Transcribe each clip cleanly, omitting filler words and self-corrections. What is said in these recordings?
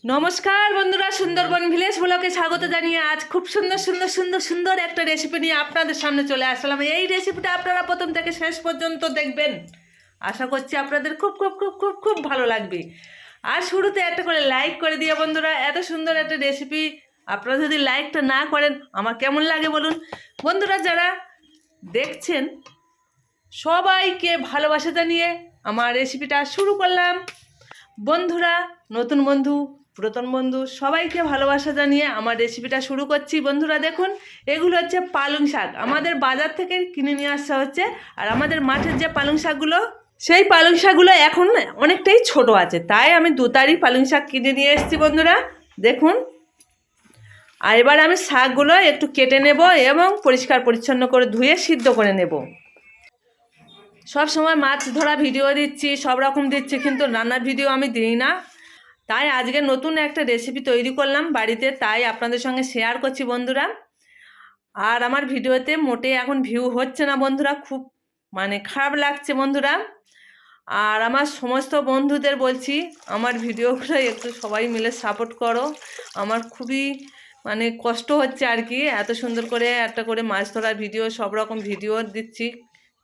নমস্কার বন্ধুরা, সুন্দরবন ভিলেজ ব্লগে স্বাগত জানিয়ে আজ খুব সুন্দর সুন্দর সুন্দর সুন্দর একটা রেসিপি নিয়ে আপনাদের সামনে চলে আসলাম। এই রেসিপিটা আপনারা প্রথম থেকে শেষ পর্যন্ত দেখবেন, আশা করছি আপনাদের খুব খুব খুব খুব খুব ভালো লাগবে। আর শুরুতে একটা করে লাইক করে দিয়ে বন্ধুরা, এত সুন্দর একটা রেসিপি আপনারা যদি লাইকটা না করেন আমার কেমন লাগে বলুন। বন্ধুরা যারা দেখছেন সবাইকে ভালোবাসা জানিয়ে আমার রেসিপিটা শুরু করলাম। বন্ধুরা, নতুন বন্ধু পুরাতন বন্ধু সবাইকে ভালোবাসা জানিয়ে আমার রেসিপিটা শুরু করছি। বন্ধুরা দেখুন, এগুলো হচ্ছে পালং শাক, আমাদের বাজার থেকে কিনে নিয়ে আসা হচ্ছে। আর আমাদের মাঠের যে পালং শাকগুলো, সেই পালং শাকগুলো এখন অনেকটাই ছোট আছে, তাই আমি দুতারি পালং শাক কিনে নিয়ে এসেছি বন্ধুরা দেখুন। আর এবার আমি শাকগুলো একটু কেটে নেব এবং পরিষ্কার পরিচ্ছন্ন করে ধুয়ে সিদ্ধ করে নেব। সব সময় মাছ ধরা ভিডিও দিচ্ছি, সব রকম দিচ্ছি, কিন্তু রান্নার ভিডিও আমি দিই না। তাই আজকে নতুন একটা রেসিপি তৈরি করলাম বাড়িতে, তাই আপনাদের সঙ্গে শেয়ার করছি বন্ধুরা। আর আমার ভিডিওতে মোটে এখন ভিউ হচ্ছে না বন্ধুরা, খুব খারাপ লাগছে বন্ধুরা। আর আমার সমস্ত বন্ধুদের বলছি আমার ভিডিওগুলো একটু সবাই মিলে সাপোর্ট করো। আমার খুবই কষ্ট হচ্ছে আর কি, এত সুন্দর করে একটা করে মাছ ধরার ভিডিও, সব রকম ভিডিও দিচ্ছি,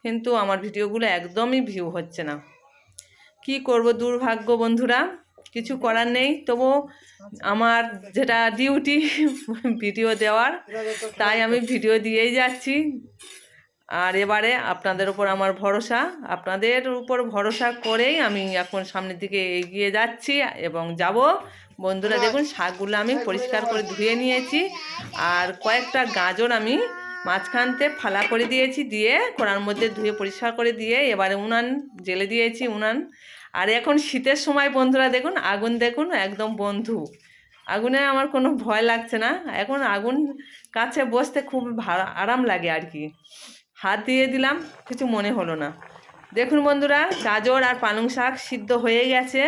কিন্তু আমার ভিডিওগুলো একদমই ভিউ হচ্ছে না। কি করব, দুর্ভাগ্য বন্ধুরা, কিছু করার নেই। তবু আমার যেটা ডিউটি ভিডিও দেওয়ার, তাই আমি ভিডিও দিয়েই যাচ্ছি। আর এবারে আপনাদের উপর আমার ভরসা, আপনাদের উপর ভরসা করেই আমি এখন সামনের দিকে এগিয়ে যাচ্ছি এবং যাব। বন্ধুরা দেখুন, শাকগুলো আমি পরিষ্কার করে ধুয়ে নিয়েছি। আর কয়েকটা গাজর আমি মাঝখানতে ফালা করে দিয়েছি, দিয়ে কড়ার মধ্যে ধুয়ে পরিষ্কার করে দিয়ে এবারে উনান জেলে দিয়েছি, উনান। আর এখন শীতের সময় বন্ধুরা দেখুন, আগুন দেখুন একদম বন্ধু, আগুনে আমার কোনো ভয় লাগছে না। এখন আগুন কাছে বসতে খুব আরাম লাগে আর কি। হাত দিয়ে দিলাম, কিছু মনে হলো না। দেখুন বন্ধুরা, গাজর আর পালং শাক সিদ্ধ হয়ে গেছে।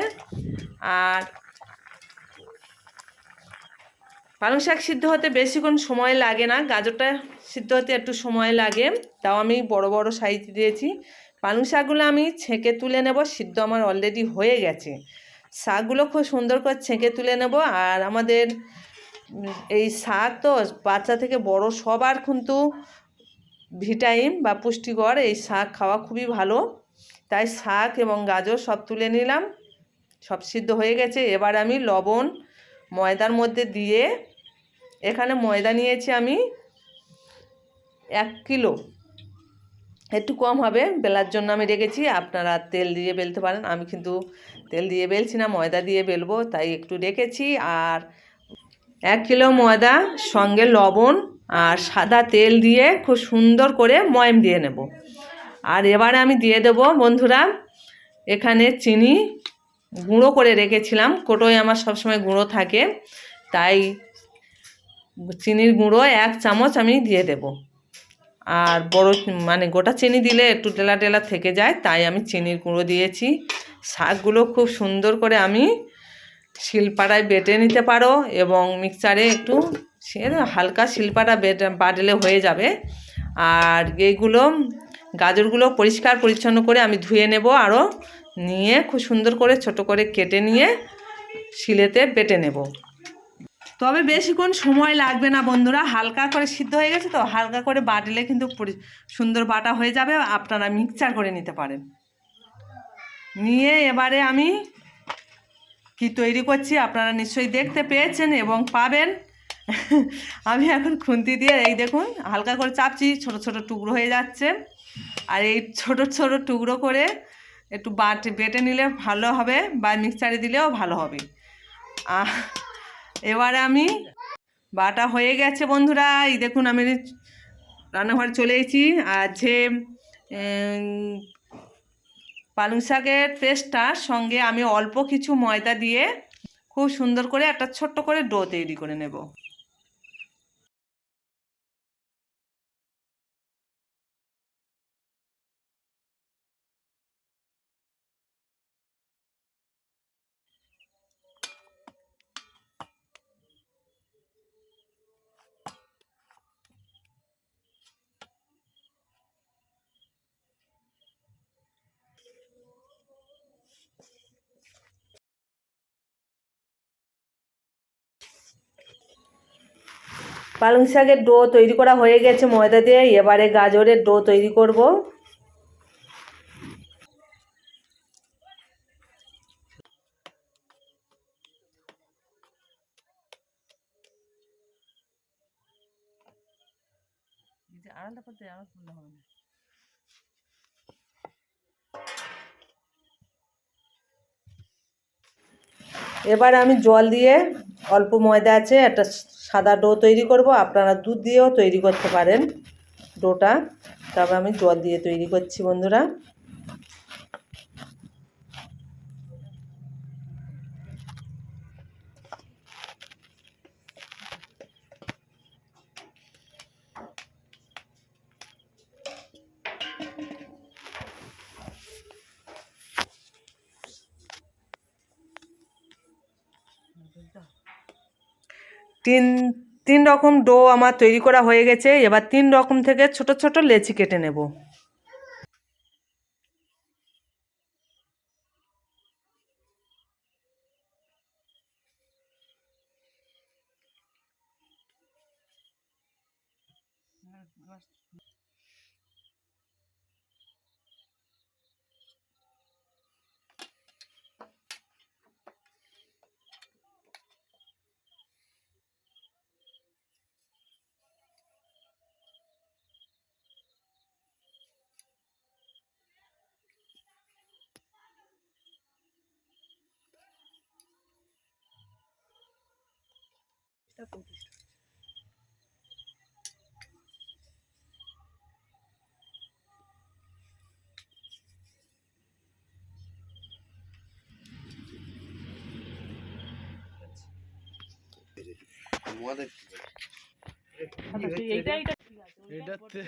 আর পালং শাক সিদ্ধ হতে বেশিক্ষণ সময় লাগে না, গাজরটা সিদ্ধ হতে একটু সময় লাগে। তাও আমি বড় বড় সাইজ দিয়েছি। পালং শাকগুলো আমি ছেঁকে তুলে নেব, সিদ্ধ আমার অলরেডি হয়ে গেছে। শাকগুলো খুব সুন্দর করে ছেঁকে তুলে নেব। আর আমাদের এই শাক তো বাচ্চা থেকে বড় সবার কিন্তু ভিটামিন বা পুষ্টিকর, এই শাক খাওয়া খুবই ভালো। তাই শাক এবং গাজর সব তুলে নিলাম, সব সিদ্ধ হয়ে গেছে। এবার আমি লবণ ময়দার মধ্যে দিয়ে, এখানে ময়দা নিয়েছি আমি 1 কিলো, একটু কম হবে, বেলার জন্য আমি রেখেছি। আপনারা তেল দিয়ে বেলতে পারেন, আমি কিন্তু তেল দিয়ে বেলছি না, ময়দা দিয়ে বেলবো, তাই একটু রেখেছি। আর 1 কিলো ময়দা সঙ্গে লবণ আর সাদা তেল দিয়ে খুব সুন্দর করে ময়াম দিয়ে নেব। আর এবারে আমি দিয়ে দেব বন্ধুরা, এখানে চিনি গুঁড়ো করে রেখেছিলাম, কোটোয় আমার সবসময় গুঁড়ো থাকে, তাই চিনির গুঁড়ো 1 চামচ আমি দিয়ে দেব। আর বড় গোটা চিনি দিলে একটু টেলা টেলা থেকে যায়, তাই আমি চিনির গুঁড়ো দিয়েছি। শাকগুলো খুব সুন্দর করে আমি শিলপাটায় বেটে নিতে পারো, এবং মিক্সারে একটু সে হালকা শিলপাটা বাটলে হয়ে যাবে। আর এইগুলো গাজরগুলো পরিষ্কার পরিচ্ছন্ন করে আমি ধুয়ে নেব, আরও নিয়ে খুব সুন্দর করে ছোট করে কেটে নিয়ে শিলেতে বেটে নেব। তবে বেশিক্ষণ সময় লাগবে না বন্ধুরা, হালকা করে সিদ্ধ হয়ে গেছে তো, হালকা করে বাটলে কিন্তু সুন্দর বাটা হয়ে যাবে। আপনারা মিক্সচার করে নিতে পারেন। নিয়ে এবারে আমি কি তৈরি করছি আপনারা নিশ্চয়ই দেখতে পেয়েছেন এবং পাবেন। আমি এখন খুন্তি দিয়ে এই দেখুন হালকা করে চাপছি, ছোট ছোট টুকরো হয়ে যাচ্ছে। আর এই ছোট ছোট টুকরো করে একটু বেটে নিলে ভালো হবে, বা মিক্সচারে দিলেও ভালো হবে। এবারে আমি বাটা হয়ে গেছে বন্ধুরা, এই দেখুন আমি রান্নাঘরে চলে এসেছি। আর যে পালং শাকের পেস্টটার সঙ্গে আমি অল্প কিছু ময়দা দিয়ে খুব সুন্দর করে একটা ছোট্ট করে ডো তৈরি করে নেব। পালং শাকের ডো তৈরি করা হয়ে গেছে ময়দা দিয়ে। এবারে গাজরের ডো তৈরি করব। এবার আমি জল দিয়ে, অল্প ময়দা আছে, একটা সাদা ডো তৈরি করব। আপনারা দুধ দিয়েও তৈরি করতে পারেন ডোটা, তবে আমি জল দিয়ে তৈরি করছি বন্ধুরা। তিন রকম ডো আমার তৈরি করা হয়ে গেছে। এবার 3 রকম থেকে ছোট ছোট লেচি কেটে নেব। এটাতে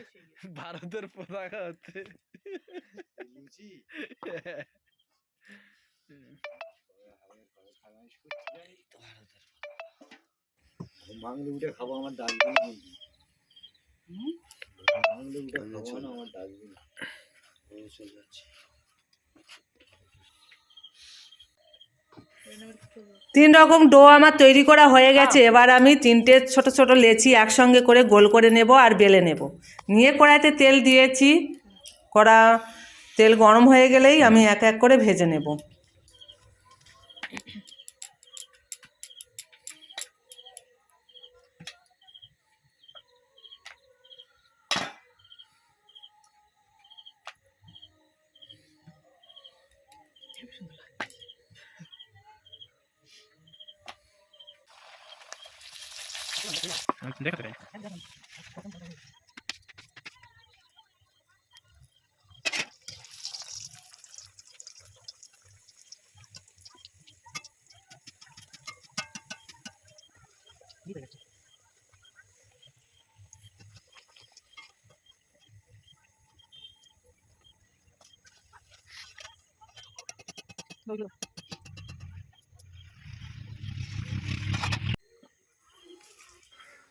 ভারতের পতাকা হচ্ছে মাংলে উঠে খাবো আমার ডাকবেন, মাংলে উঠে খাবো না আমার ডাকবেন, চলে যাচ্ছি। 3 রকম ডো আমার তৈরি করা হয়ে গেছে। এবার আমি 3টে ছোট ছোট লেচি একসঙ্গে করে গোল করে নেব আর বেলে নেব। নিয়ে কড়াইতে তেল দিয়েছি। তেল গরম হয়ে গেলেই আমি এক এক করে ভেজে নেব।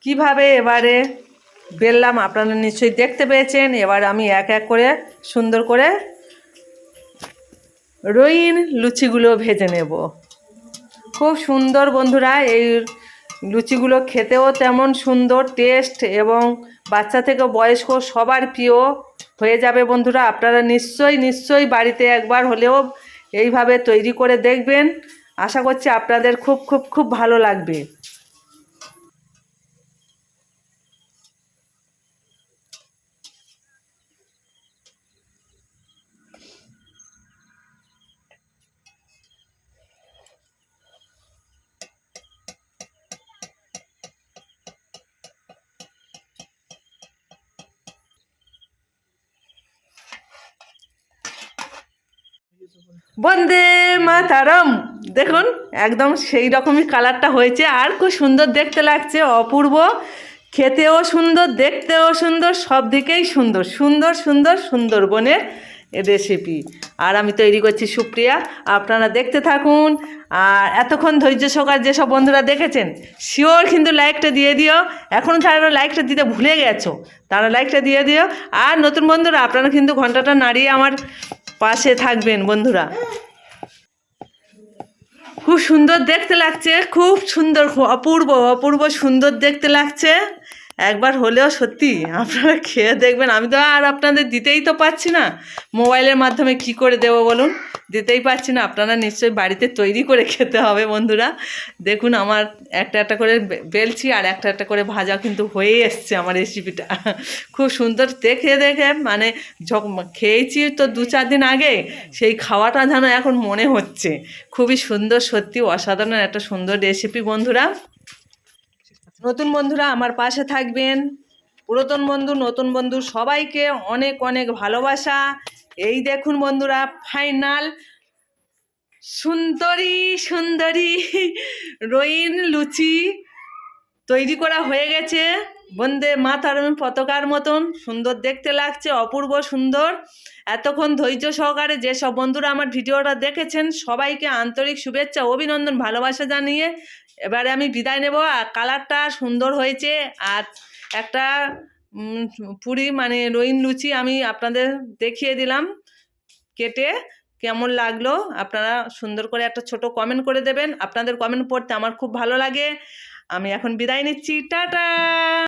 কিভাবে এবারে বেললাম আপনারা নিশ্চয়ই দেখতে পেয়েছেন। এবার আমি এক এক করে সুন্দর করে রঙিন লুচিগুলো ভেজে নেব। খুব সুন্দর বন্ধুরা, এই লুচিগুলো খেতেও তেমন সুন্দর টেস্ট, এবং বাচ্চা থেকে বয়স্ক সবার প্রিয় হয়ে যাবে বন্ধুরা। আপনারা নিশ্চয়ই বাড়িতে একবার হলেও এইভাবে তৈরি করে দেখবেন। আশা করছি আপনাদের খুব খুব খুব ভালো লাগবে। বন্দে মাতরম। দেখুন একদম সেই রকমই কালারটা হয়েছে, আর খুব সুন্দর দেখতে লাগছে, অপূর্ব, খেতেও সুন্দর, দেখতেও সুন্দর, সব দিকেই সুন্দর সুন্দর সুন্দর সুন্দরবনের রেসিপি। আর আমি তৈরি করছি সুপ্রিয়া। আপনারা দেখতে থাকুন। আর এতক্ষণ ধৈর্য সহকারে যেসব বন্ধুরা দেখেছেন শিওর কিন্তু লাইকটা দিয়ে দিও। এখনও যারা লাইকটা দিতে ভুলে গেছো তারা লাইকটা দিয়ে দিও। আর নতুন বন্ধুরা আপনারা কিন্তু ঘন্টাটা নাড়িয়ে আমার পাশে থাকবেন বন্ধুরা। খুব সুন্দর দেখতে লাগছে, খুব সুন্দর, অপূর্ব অপূর্ব সুন্দর দেখতে লাগছে। একবার হলেও সত্যি আপনারা খেয়ে দেখবেন। আমি তো আর আপনাদের দিতেই তো পারছি না, মোবাইলের মাধ্যমে কি করে দেবো বলুন, দিতেই পারছি না। আপনারা নিশ্চয়ই বাড়িতে তৈরি করে খেতে হবে বন্ধুরা। দেখুন আমার একটা একটা করে বেলছি আর একটা একটা করে ভাজা কিন্তু হয়ে এসছে আমার রেসিপিটা। খুব সুন্দর দেখে দেখে মানে যখন খেয়েছি তো 2-4 দিন আগে, সেই খাওয়াটা যেন এখন মনে হচ্ছে। খুবই সুন্দর, সত্যি অসাধারণ একটা সুন্দর রেসিপি বন্ধুরা। নতুন বন্ধুরা আমার পাশে থাকবেন, পুরাতন বন্ধু নতুন বন্ধু সবাইকে অনেক অনেক ভালোবাসা। এই দেখুন বন্ধুরা ফাইনাল সুন্দরী সুন্দরী রইন লুচি তৈরি করা হয়ে গেছে। বন্দে মাতরম পতাকার মতন সুন্দর দেখতে লাগছে, অপূর্ব সুন্দর। এতক্ষণ ধৈর্য সহকারে যেসব বন্ধুরা আমার ভিডিওটা দেখেছেন সবাইকে আন্তরিক শুভেচ্ছা, অভিনন্দন, ভালোবাসা জানিয়ে এবারে আমি বিদায় নেব। আর কালারটা সুন্দর হয়েছে। আর একটা পুরি মানে রইন লুচি আমি আপনাদের দেখিয়ে দিলাম কেটে, কেমন লাগলো আপনারা সুন্দর করে একটা ছোট কমেন্ট করে দেবেন। আপনাদের কমেন্ট পড়তে আমার খুব ভালো লাগে। আমি এখন বিদায় নিচ্ছি, টাটা।